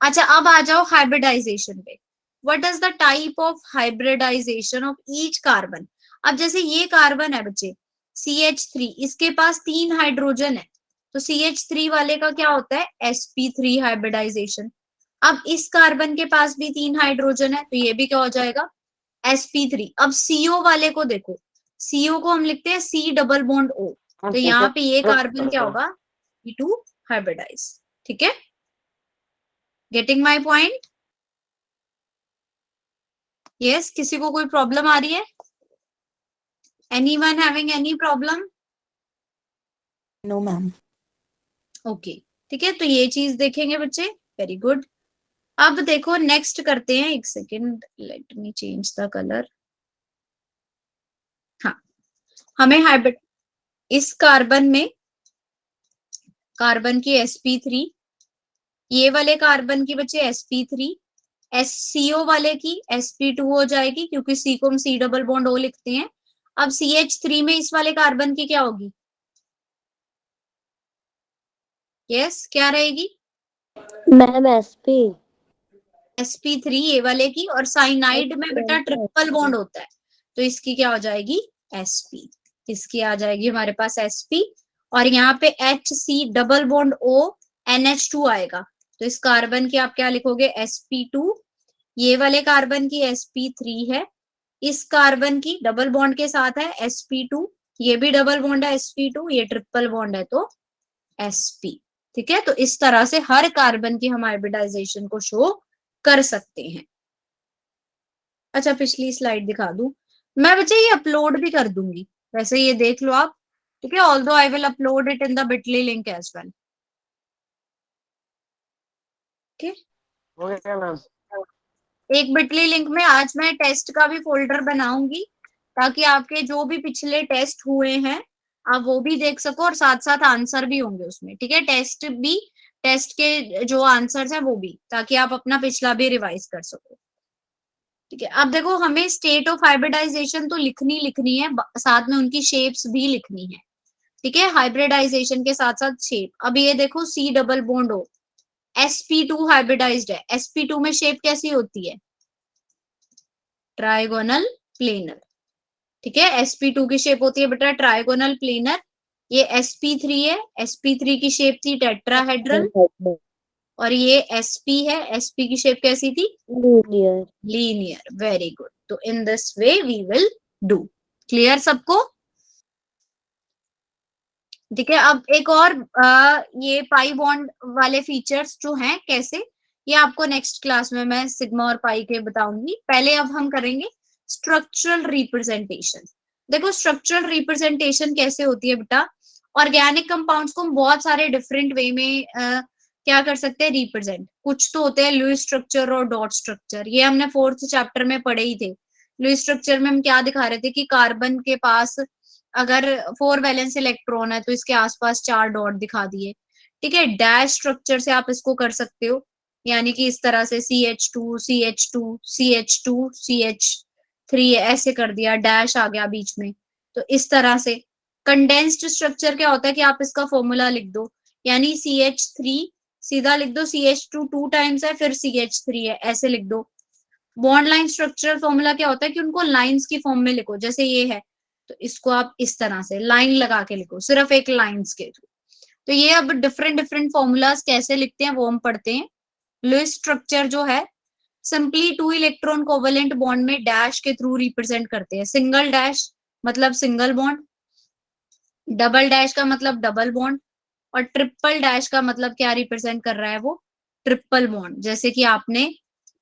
अच्छा, अब आ जाओ हाइब्रिडाइजेशन पे। What is the type of hybridisation of each carbon? अब जैसे ये कार्बन है बच्चे CH3, इसके पास 3 हाइड्रोजन है, तो CH3 वाले का क्या होता है sp3 हाइब्रिडाइजेशन। अब इस कार्बन के पास भी 3 हाइड्रोजन है, तो ये भी क्या हो जाएगा sp3। अब CO वाले को देखो, CO को हम लिखते हैं C डबल बॉन्ड O, तो यहाँ पे ये कार्बन क्या होगा sp2 हाइब्रिडाइज। ठीक है, गेटिंग माई पॉइंट? यस, किसी को कोई प्रॉब्लम आ रही है? Anyone having any problem? No ma'am. Okay, ठीक है, तो ये चीज देखेंगे बच्चे, वेरी गुड। अब देखो नेक्स्ट करते हैं, एक second, let me change the colour. हाँ, हमें हाइब्रिड इस कार्बन में, कार्बन की sp3, ये वाले कार्बन की बच्चे sp3, SCO वाले की sp2 हो जाएगी, क्योंकि C को हम C डबल बॉन्ड O लिखते हैं। अब CH3 में इस वाले कार्बन की क्या होगी? यस, क्या रहेगी? मैम sp3 ये वाले की, और साइनाइड में बेटा ट्रिपल बॉन्ड होता है, तो इसकी क्या हो जाएगी sp, इसकी आ जाएगी हमारे पास sp, और यहाँ पे HC double bond O NH2 आएगा, तो इस कार्बन की आप क्या लिखोगे sp2, ये वाले कार्बन की sp3 है, इस कार्बन की डबल बॉन्ड के साथ है sp2, ये भी डबल बॉन्ड है sp2, ये ट्रिपल बॉन्ड है तो sp। ठीक है, तो इस तरह से हर कार्बन की हम हाइब्रिडाइजेशन को शो कर सकते हैं। अच्छा, पिछली स्लाइड दिखा दूं मैं बच्चे, ये अपलोड भी कर दूंगी, वैसे ये देख लो आप। ठीक है, although I will upload it in the Bitly link as well. हो गया मैम। एक बिटली लिंक में आज मैं टेस्ट का भी फोल्डर बनाऊंगी, ताकि आपके जो भी पिछले टेस्ट हुए हैं आप वो भी देख सको, और साथ साथ आंसर भी होंगे उसमें। ठीक है, टेस्ट भी, टेस्ट के जो आंसर्स हैं वो भी, ताकि आप अपना पिछला भी रिवाइज कर सको। ठीक है, अब देखो हमें स्टेट ऑफ हाइब्रिडाइजेशन तो लिखनी है, साथ में उनकी शेप्स भी लिखनी है। ठीक है, हाइब्रिडाइजेशन के साथ साथ शेप। अब ये देखो C double bond O sp2 hybridised है, sp2 में शेप कैसी होती है ट्राइगोनल प्लेनर। ठीक है, sp2 की शेप होती है बेटा ट्राइगोनल प्लेनर। ये sp3 है, sp3 की शेप थी टेट्राहेड्रल, और ये sp है, sp की शेप कैसी थी लीनियर। लीनियर। वेरी गुड, तो in this way we will do. Clear सबको? ठीक है, अब एक और ये पाई बॉन्ड वाले फीचर्स जो हैं कैसे, ये आपको नेक्स्ट क्लास में मैं सिग्मा और पाई के बताऊंगी। पहले अब हम करेंगे स्ट्रक्चरल रिप्रेजेंटेशन। देखो स्ट्रक्चरल रिप्रेजेंटेशन कैसे होती है बेटा, ऑर्गेनिक कंपाउंड्स को हम बहुत सारे डिफरेंट वे में क्या कर सकते हैं रिप्रेजेंट। कुछ तो होते हैं लुईस स्ट्रक्चर और डॉट स्ट्रक्चर, ये हमने 4th चैप्टर में पढ़े ही थे। लुईस स्ट्रक्चर में हम क्या दिखा रहे थे कि कार्बन के पास अगर 4 वैलेंस इलेक्ट्रॉन है तो इसके आसपास 4 डॉट दिखा दिए। ठीक है, डैश स्ट्रक्चर से आप इसको कर सकते हो, यानी कि इस तरह से CH2 CH2 CH2 CH3 ऐसे कर दिया, डैश आ गया बीच में। तो इस तरह से कंडेंस्ड स्ट्रक्चर क्या होता है कि आप इसका फॉर्मूला लिख दो, यानी CH3 सीधा लिख दो, CH2 2 टाइम्स है फिर CH3 है, ऐसे लिख दो। बॉन्ड लाइन स्ट्रक्चर फॉर्मूला क्या होता है कि उनको लाइंस की फॉर्म में लिखो, जैसे ये है तो इसको आप इस तरह से लाइन लगा के लिखो, सिर्फ एक लाइंस के थ्रू। तो ये अब डिफरेंट डिफरेंट फॉर्मूलाज कैसे लिखते हैं वो हम पढ़ते हैं। लुईस स्ट्रक्चर जो है सिंपली 2 इलेक्ट्रॉन कोवेलेंट बॉन्ड में डैश के थ्रू रिप्रेजेंट करते हैं। सिंगल डैश मतलब सिंगल बॉन्ड, डबल डैश का मतलब डबल बॉन्ड, और ट्रिपल डैश का मतलब क्या रिप्रेजेंट कर रहा है वो ट्रिपल बॉन्ड। जैसे कि आपने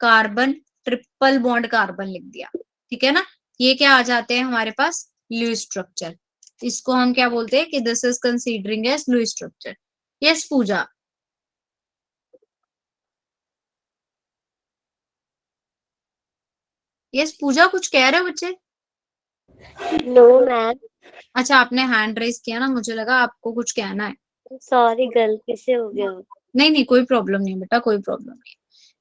कार्बन ट्रिपल बॉन्ड कार्बन लिख दिया। ठीक है ना, ये क्या आ जाते हैं हमारे पास लुईस स्ट्रक्चर। इसको हम क्या बोलते हैं कि this is considering as Lewis structure. Yes Pooja? Yes Pooja, कुछ कह रहे हो बच्चे? नो मैम, अच्छा, आपने हैंड रेस किया ना, मुझे लगा आपको कुछ कहना है। सॉरी गलती से हो गया। नहीं नहीं, कोई प्रॉब्लम नहीं बेटा, कोई प्रॉब्लम नहीं।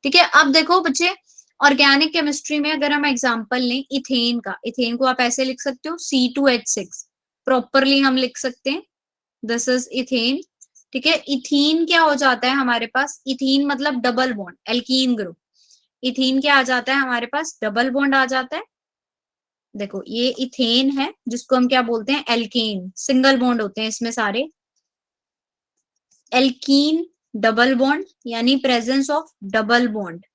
ठीक है, अब देखो बच्चे ऑर्गेनिक केमिस्ट्री में अगर हम एग्जांपल लें इथेन का, इथेन को आप ऐसे लिख सकते हो C2H6, प्रॉपरली हम लिख सकते हैं दिस इज इथेन। ठीक है, इथीन क्या हो जाता है हमारे पास, इथीन मतलब double bond alkene group. Ethene क्या आ जाता है हमारे पास, डबल बॉन्ड आ जाता है। देखो ये इथेन है जिसको हम क्या बोलते हैं, एल्केन, सिंगल बॉन्ड होते हैं इसमें सारे। एल्कीन डबल बॉन्ड, यानी प्रेजेंस ऑफ डबल बॉन्ड,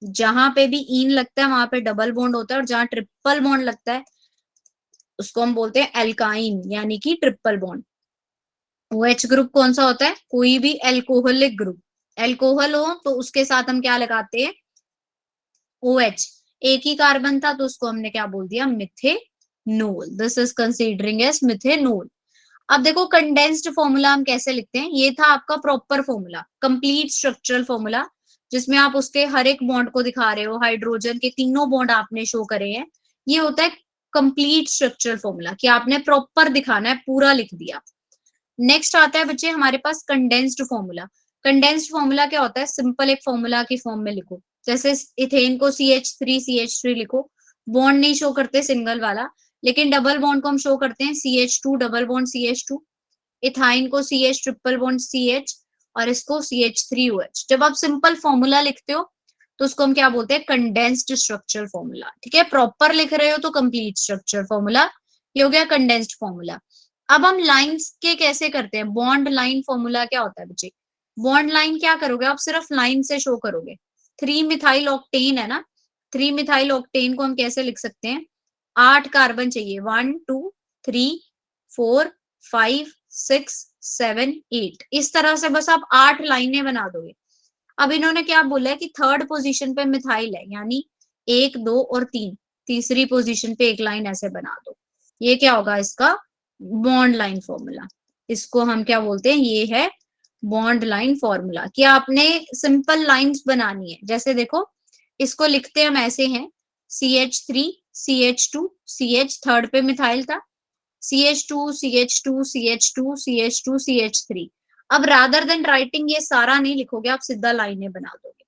जहां पे भी ईन लगता है वहां पे डबल बॉन्ड होता है, और जहां ट्रिपल बॉन्ड लगता है उसको हम बोलते हैं एल्काइन, यानी कि ट्रिपल बॉन्ड। OH ग्रुप कौन सा होता है, कोई भी एल्कोहलिक ग्रुप, एल्कोहल हो तो उसके साथ हम क्या लगाते हैं, OH। एक ही कार्बन था तो उसको हमने क्या बोल दिया, methanol. This is considering as methanol. अब देखो कंडेंस्ड फॉर्मूला हम कैसे लिखते हैं, ये था आपका proper formula, complete structural formula, जिसमें आप उसके हर एक बॉन्ड को दिखा रहे हो, हाइड्रोजन के तीनों बॉन्ड आपने शो करे हैं। ये होता है कंप्लीट स्ट्रक्चरल फॉर्मूला, कि आपने प्रॉपर दिखाना है, पूरा लिख दिया। नेक्स्ट आता है बच्चे हमारे पास कंडेंस्ड फॉर्मूला। कंडेंस्ड फॉर्मूला क्या होता है, सिंपल एक फॉर्मूला की फॉर्म में लिखो, जैसे इथेन को CH3 लिखो, बॉन्ड नहीं शो करते सिंगल वाला, लेकिन डबल बॉन्ड को हम शो करते हैं CH2 double bond CH2। Ethyne को CH ट्रिपल बॉन्ड CH, और इसको CH3OH। जब आप सिंपल फॉर्मूला लिखते हो तो उसको हम क्या बोलते हैं, कंडेंस्ड स्ट्रक्चरल फॉर्मूला। ठीक है, प्रॉपर लिख रहे हो तो कंप्लीट स्ट्रक्चर फॉर्मूला, ये हो गया कंडेंस्ड फॉर्मूला। अब हम लाइंस के कैसे करते हैं, बॉन्ड लाइन फॉर्मूला क्या होता है बच्चे, बॉन्ड लाइन क्या करोगे आप, सिर्फ लाइन से शो करोगे। 3 मिथाइल ऑक्टेन है ना, 3 मिथाइल ऑक्टेन को हम कैसे लिख सकते हैं, 8 कार्बन चाहिए, 1 2 3 4 5 6 7 8, इस तरह से बस आप 8 लाइनें बना दोगे। अब इन्होंने क्या बोला है कि थर्ड पोजीशन पे मिथाइल है, यानी 1 2 और 3, तीसरी पोजीशन पे एक लाइन ऐसे बना दो। ये क्या होगा इसका बॉन्ड लाइन फॉर्मूला। इसको हम क्या बोलते हैं, ये है बॉन्ड लाइन फॉर्मूला, कि आपने सिंपल लाइंस बनानी है। जैसे देखो इसको लिखते हम ऐसे हैं, CH3 CH2 CH, थर्ड पे मिथाइल था, CH2 CH2 CH2 CH2 CH3। अब रादर देन राइटिंग ये सारा नहीं लिखोगे, आप सीधा लाइनें बना दोगे,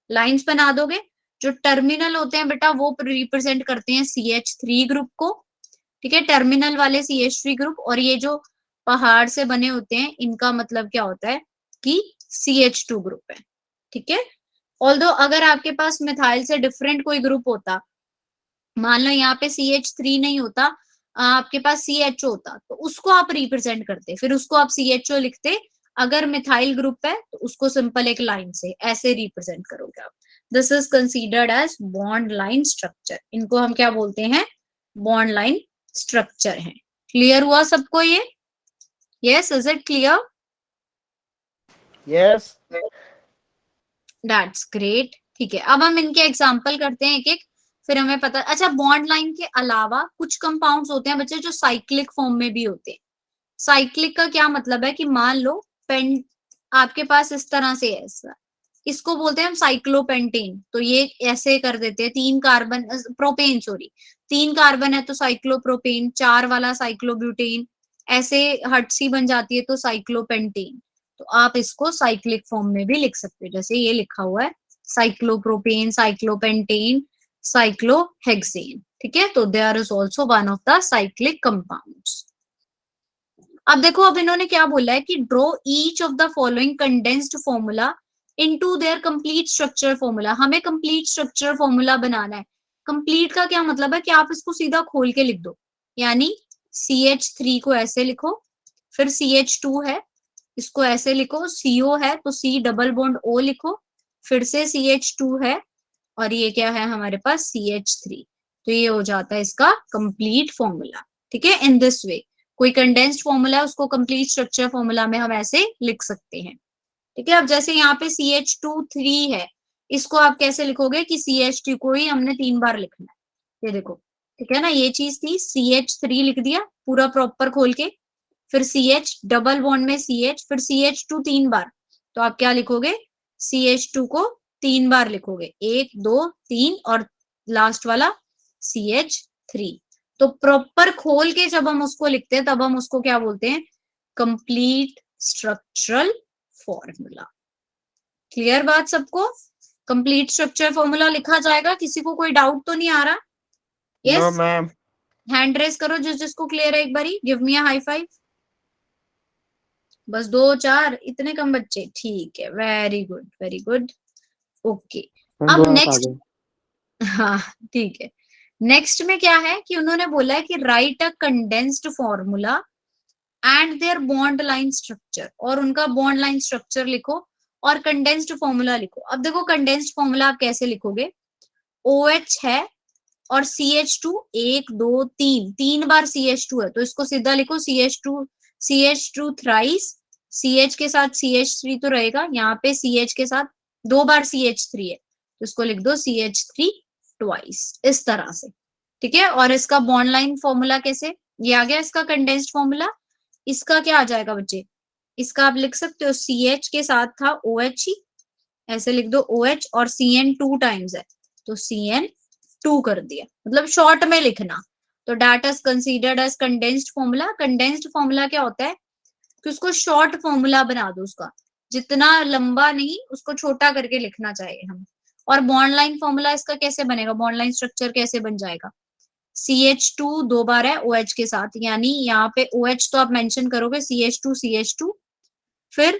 लाइंस बना दोगे। जो टर्मिनल होते हैं बेटा वो रिप्रेजेंट करते हैं CH3 ग्रुप को, ठीक है, टर्मिनल वाले CH3 ग्रुप। और ये जो पहाड़ से बने होते हैं इनका मतलब क्या होता है कि CH2 ग्रुप है। ठीक है, ऑल्दो अगर आपके पास मिथाइल से डिफरेंट कोई ग्रुप होता, मान लो यहाँ पे CH3 नहीं होता, आपके पास CHO होता, तो उसको आप रिप्रेजेंट करते, फिर उसको आप CHO लिखते। अगर मिथाइल ग्रुप है तो उसको सिंपल एक लाइन से ऐसे रिप्रेजेंट करोगे आप। This is considered as bond line structure. इनको हम क्या बोलते हैं, बॉन्ड लाइन स्ट्रक्चर है। क्लियर हुआ सबको ये? Yes, is it clear? Yes. That's great. ठीक है, अब हम इनके एग्जांपल करते हैं एक एक, फिर हमें पता। अच्छा, बॉन्ड लाइन के अलावा कुछ कंपाउंड्स होते हैं बच्चे जो साइक्लिक फॉर्म में भी होते हैं। साइक्लिक का क्या मतलब है कि मान लो पेंट आपके पास इस तरह से है, इसको बोलते हैं हम साइक्लोपेंटेन। तो ये ऐसे कर देते हैं, 3 कार्बन, प्रोपेन सॉरी, 3 कार्बन है तो साइक्लोप्रोपेन, 4 वाला साइक्लोब्यूटेन, ऐसे हटसी बन जाती है तो साइक्लोपेंटेन। तो आप इसको साइक्लिक फॉर्म में भी लिख सकते हो, जैसे ये लिखा हुआ है साइक्लोप्रोपेन, साइक्लोपेंटेन, साइक्लोहेक्सेन। ठीक है, तो there is also one of the cyclic compounds. अब देखो, अब इन्होंने क्या बोला है कि draw each of the following condensed formula into their complete structure formula. हमें कंप्लीट स्ट्रक्चर फॉर्मूला बनाना है। कंप्लीट का क्या मतलब है कि आप इसको सीधा खोल के लिख दो, यानी CH3 को ऐसे लिखो, फिर CH2 है इसको ऐसे लिखो, CO है तो C डबल बॉन्ड O लिखो, फिर से CH2 है, और ये क्या है हमारे पास CH3। तो ये हो जाता है इसका कंप्लीट फॉर्मूला। ठीक है, इन दिस वे कोई कंडेंस्ड फॉर्मूला है उसको कंप्लीट स्ट्रक्चर फॉर्मूला में हम ऐसे लिख सकते हैं। ठीक है, अब जैसे यहाँ पे CH2 3 है, इसको आप कैसे लिखोगे कि CH2 को ही हमने 3 बार लिखना है। ये देखो, ठीक है ना, ये चीज थी, CH3 लिख दिया पूरा प्रॉपर खोल के, फिर CH डबल बॉन्ड में CH, फिर CH2 3 बार। तो आप क्या लिखोगे, CH2 को 3 बार लिखोगे, 1 2 3, और लास्ट वाला CH3। तो प्रॉपर खोल के जब हम उसको लिखते हैं तब हम उसको क्या बोलते हैं, कंप्लीट स्ट्रक्चरल फॉर्मूला। क्लियर बात सबको? कंप्लीट स्ट्रक्चर फॉर्मूला लिखा जाएगा, किसी को कोई डाउट तो नहीं आ रहा? No yes, ma'am. Hand raise करो जिसको क्लियर है, एक बारी give me a high five. बस 2 4 इतने कम बच्चे, ठीक है, very good very good. Okay, अब दोनों आ नेक्स्ट, गए। हाँ ठीक है, नेक्स्ट में क्या है कि उन्होंने बोला है कि write a condensed formula and their bond line structure, और उनका बॉन्ड लाइन स्ट्रक्चर लिखो और कंडेंस्ड फॉर्मूला लिखो। अब देखो कंडेंस्ड फॉर्मूला आप कैसे लिखोगे, OH है और CH2 1 2 3, 3 बार CH2 है तो इसको सीधा लिखो CH2 थ्राइस, CH के साथ CH3 तो रहेगा, यहाँ पे CH के साथ 2 बार CH3 है तो इसको लिख दो CH3 ट्वाइस, इस तरह से। ठीक है, और इसका बॉन्ड लाइन फॉर्मूला कैसे, ये आ गया इसका कंडेंस्ड फॉर्मूला। इसका क्या आ जाएगा बच्चे, इसका आप लिख सकते हो CH के साथ था OH ही, ऐसे लिख दो OH, और CN 2 टाइम्स है तो CN2 कर दिया, मतलब शॉर्ट में लिखना। तो that is considered as condensed formula. Condensed formula क्या होता है कि उसको शॉर्ट फॉर्मूला बना दो, उसका जितना लंबा नहीं उसको छोटा करके लिखना चाहिए हमें। और बॉन्ड लाइन फॉर्मूला इसका कैसे बनेगा, बॉन्ड लाइन स्ट्रक्चर कैसे बन जाएगा, CH2 2 बार है OH के साथ, यानी यहाँ पे OH तो आप मेंशन करोगे CH2 फिर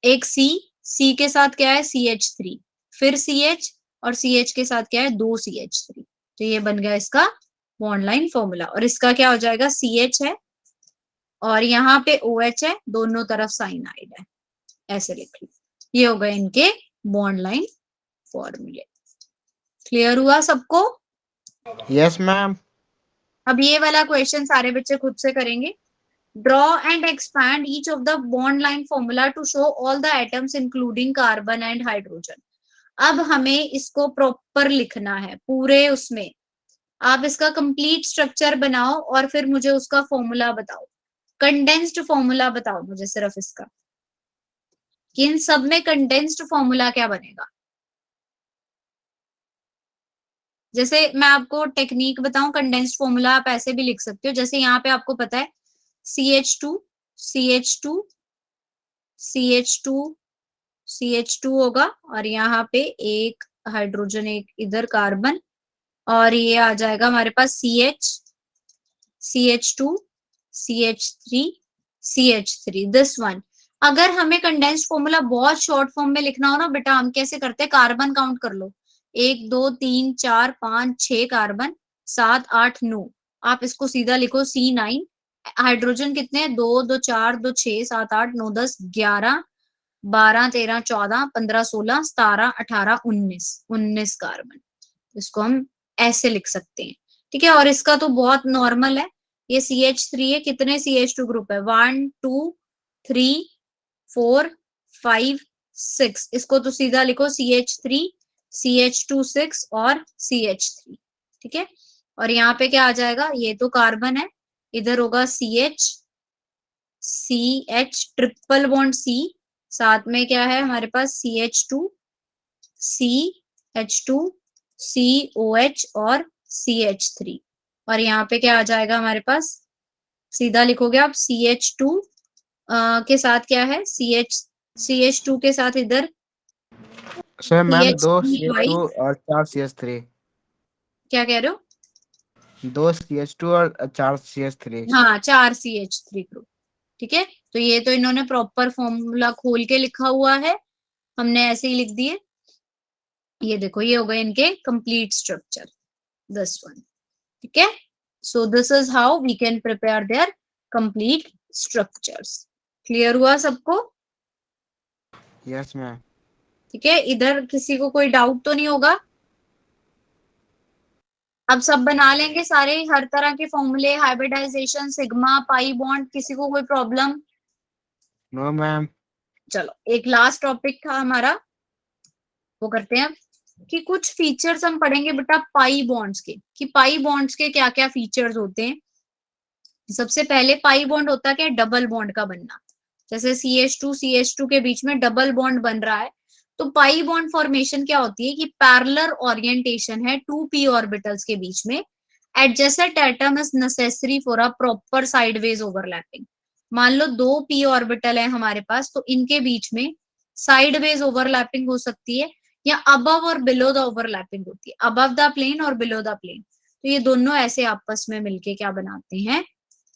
एक C के साथ क्या है CH3, फिर CH, और CH के साथ क्या है 2 CH3, तो ये बन गया इसका बॉन्ड लाइन फॉर्मूला। और इसका क्या हो जाएगा, CH है और यहाँ पे OH है, दोनों तरफ साइनाइड है, ऐसे लिख लो। ये हो गए इनके बॉन्ड लाइन फॉर्मूले। क्लियर हुआ सबको? Yes ma'am. अब ये वाला क्वेश्चन सारे बच्चे खुद से करेंगे। Draw and expand each of the bond line formula to show all the atoms including carbon and hydrogen. अब हमें इसको प्रॉपर लिखना है पूरे उसमें, आप इसका कंप्लीट स्ट्रक्चर बनाओ और फिर मुझे उसका फॉर्मूला बताओ, कंडेंस्ड फॉर्मूला बताओ मुझे सिर्फ इसका, कि इन सब में कंडेंस्ड फॉर्मूला क्या बनेगा। जैसे मैं आपको टेक्निक बताऊं, कंडेंस्ड फॉर्मूला आप ऐसे भी लिख सकते हो, जैसे यहाँ पे आपको पता है CH2 होगा और यहाँ पे एक हाइड्रोजन, एक इधर कार्बन, और ये आ जाएगा हमारे पास CH2 CH3 दिस वन। अगर हमें कंडेंस्ड फॉर्मूला बहुत शॉर्ट फॉर्म में लिखना हो ना बेटा, हम कैसे करते हैं, कार्बन काउंट कर लो, 1 2 3 4 5 6 कार्बन, 7 8 9, आप इसको सीधा लिखो C9। हाइड्रोजन कितने, 2 2 4 2 6 7 8 9 10 11 12 13 14 15 16 17 18 19 कार्बन, इसको हम ऐसे लिख सकते हैं। ठीक है, और इसका तो बहुत नॉर्मल है, ये CH3 है, कितने CH2 ग्रुप है, 1 2 3 4 5 6, इसको तो सीधा लिखो CH3 CH2 6 और CH3। ठीक है, और यहाँ पे क्या आ जाएगा, ये तो कार्बन है, इधर होगा CH ट्रिपल बॉन्ड C, साथ में क्या है हमारे पास CH2 COH और CH3, और यहाँ पे क्या आ जाएगा हमारे पास, सीधा लिखोगे आप CH2 के साथ क्या है, CH2 के साथ इधर सर मैम 2 CH3 CH2 और 4 CH3। क्या कह रहे हो, 2 CH2 और 4 CH3। हाँ 4 CH3 ग्रुप। ठीक है, तो ये तो इन्होंने प्रॉपर फॉर्मूला खोल के लिखा हुआ है, हमने ऐसे ही लिख दिए। ये देखो ये हो गए इनके कंप्लीट स्ट्रक्चर, दिस वन। ठीक है, so this is how we can prepare their complete structures. Clear हुआ सबको? Yes ma'am. ठीक है, इधर किसी को कोई डाउट तो नहीं होगा? अब सब बना लेंगे सारे, हर तरह के फॉर्मूले, हाइब्रिडाइजेशन, सिग्मा, पाई बॉन्ड, किसी को कोई प्रॉब्लम? No ma'am. चलो एक लास्ट टॉपिक था हमारा, वो करते हैं कि कुछ फीचर्स हम पढ़ेंगे बेटा पाई बॉन्ड्स के, कि पाई बॉन्ड्स के क्या क्या फीचर्स होते हैं। सबसे पहले पाई बॉन्ड होता है क्या, डबल बॉन्ड का बनना, जैसे CH2 के बीच में डबल बॉन्ड बन रहा है, तो पाई बॉन्ड फॉर्मेशन क्या होती है कि पैरेलल ओरिएंटेशन है 2p ऑर्बिटल्स के बीच में, adjacent atom is necessary for a proper sideways overlapping. मान लो 2p ऑर्बिटल है हमारे पास, तो इनके बीच में साइडवेज ओवरलैपिंग हो सकती है, या अबव और बिलो द ओवरलैपिंग होती है, अबव द प्लेन और बिलो द प्लेन, तो ये दोनों ऐसे आपस में मिलके क्या बनाते हैं,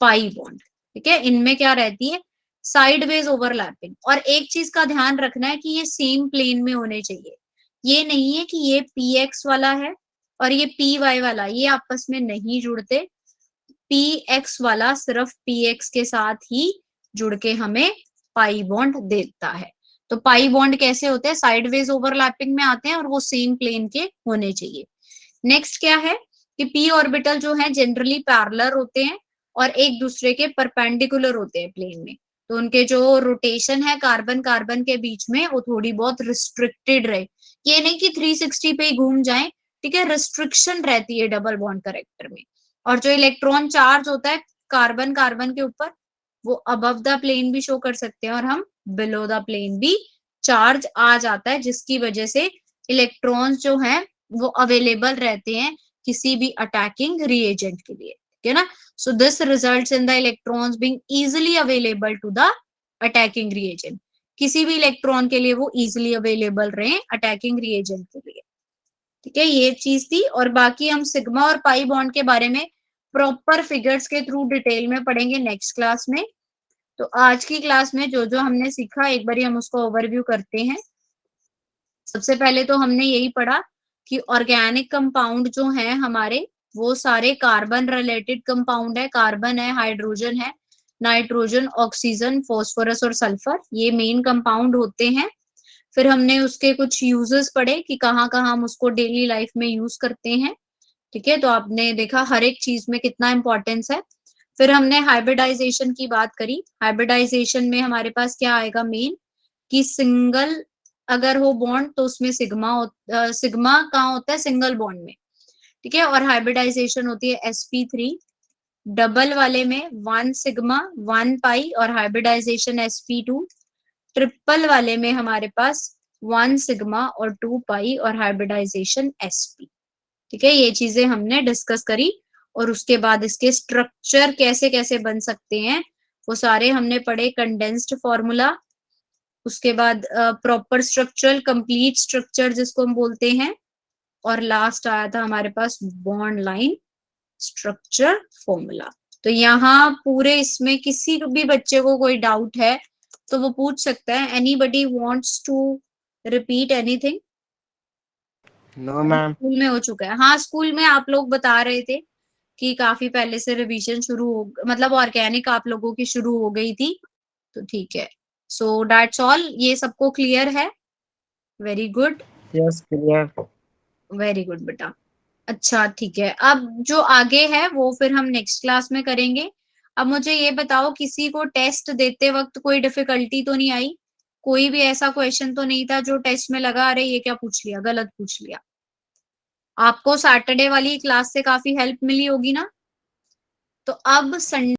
पाई बॉन्ड। ठीक है, इनमें क्या रहती है, साइडवेज ओवरलैपिंग। और एक चीज का ध्यान रखना है कि ये सेम प्लेन में होने चाहिए, ये नहीं है कि ये px वाला है और ये पी वाई वाला ये आपस में नहीं जुड़ते, पी एक्स वाला सिर्फ पी एक्स के साथ ही जुड़ के हमें पाई बॉन्ड देता है। तो पाई बॉन्ड कैसे होते हैं, साइडवेज ओवरलैपिंग में आते हैं और वो सेम प्लेन के होने चाहिए। नेक्स्ट क्या है कि पी ऑर्बिटल जो है जनरली पैरेलल होते हैं और एक दूसरे के परपेंडिकुलर होते हैं प्लेन में, तो उनके जो रोटेशन है कार्बन कार्बन के बीच में वो थोड़ी बहुत रिस्ट्रिक्टेड रहे, ये नहीं कि 360 पे ही घूम जाए, ठीक है, रिस्ट्रिक्शन रहती है डबल बॉन्ड करेक्टर में। और जो इलेक्ट्रॉन चार्ज होता है कार्बन कार्बन के ऊपर वो अबव द प्लेन भी शो कर सकते हैं और हम बिलो द प्लेन भी चार्ज आ जाता है, जिसकी वजह से इलेक्ट्रॉन्स जो हैं वो अवेलेबल रहते हैं किसी भी अटैकिंग रिएजेंट के लिए, ठीक है ना। So this results in the electrons being easily available to the attacking reagent, किसी भी इलेक्ट्रॉन के लिए वो इजीली अवेलेबल रहे अटैकिंग रिएजेंट के लिए, ठीक है, ये चीज थी। और बाकी हम सिग्मा और पाई बॉन्ड के बारे में प्रॉपर फिगर्स के थ्रू डिटेल में पढ़ेंगे नेक्स्ट क्लास में। तो आज की क्लास में जो जो हमने सीखा एक बार हम उसको ओवरव्यू करते हैं। सबसे पहले तो हमने यही पढ़ा कि ऑर्गेनिक कंपाउंड जो है हमारे वो सारे कार्बन रिलेटेड कंपाउंड है, कार्बन है, हाइड्रोजन है, नाइट्रोजन, ऑक्सीजन, फॉस्फोरस और सल्फर, ये मेन कंपाउंड होते हैं। फिर हमने उसके कुछ यूजेस पढ़े कि कहाँ कहाँ हम उसको डेली लाइफ में यूज करते हैं, ठीक है, तो आपने देखा हर एक चीज में कितना इंपॉर्टेंस है। फिर हमने हाइब्रिडाइजेशन की बात करी, हाइब्रिडाइजेशन में हमारे पास क्या आएगा मेन कि सिंगल अगर हो बॉन्ड तो उसमें सिग्मा कहाँ होता है, सिंगल बॉन्ड में, ठीक है, और हाइब्रिडाइजेशन होती है sp3, डबल वाले में 1 सिग्मा 1 पाई और हाइब्रिडाइजेशन sp2, ट्रिपल वाले में हमारे पास 1 सिग्मा और 2 पाई और हाइब्रिडाइजेशन sp, ठीक है, ये चीजें हमने डिस्कस करी। और उसके बाद इसके स्ट्रक्चर कैसे कैसे बन सकते हैं वो सारे हमने पढ़े, कंडेंस्ड फॉर्मूला, उसके बाद प्रॉपर स्ट्रक्चरल कंप्लीट स्ट्रक्चर जिसको हम बोलते हैं, और लास्ट आया था हमारे पास बॉन्ड लाइन स्ट्रक्चर फॉर्मूला। तो यहाँ पूरे इसमें किसी भी बच्चे को कोई डाउट है तो वो पूछ सकता है। Anybody wants to repeat anything? No ma'am. School में हो चुका है, हाँ स्कूल में आप लोग बता रहे थे कि काफी पहले से रिवीजन शुरू हो, मतलब ऑर्गेनिक आप लोगों की शुरू हो गई थी, तो ठीक है। सो दैट्स ऑल, ये सबको क्लियर है? Very good, yes clear. Very good बेटा। अच्छा ठीक है, अब जो आगे है वो फिर हम नेक्स्ट क्लास में करेंगे। अब मुझे ये बताओ किसी को टेस्ट देते वक्त कोई डिफिकल्टी तो नहीं आई, कोई भी ऐसा क्वेश्चन तो नहीं था जो टेस्ट में लगा अरे ये क्या पूछ लिया, गलत पूछ लिया? आपको सैटरडे वाली क्लास से काफी हेल्प मिली होगी ना। तो अब संडे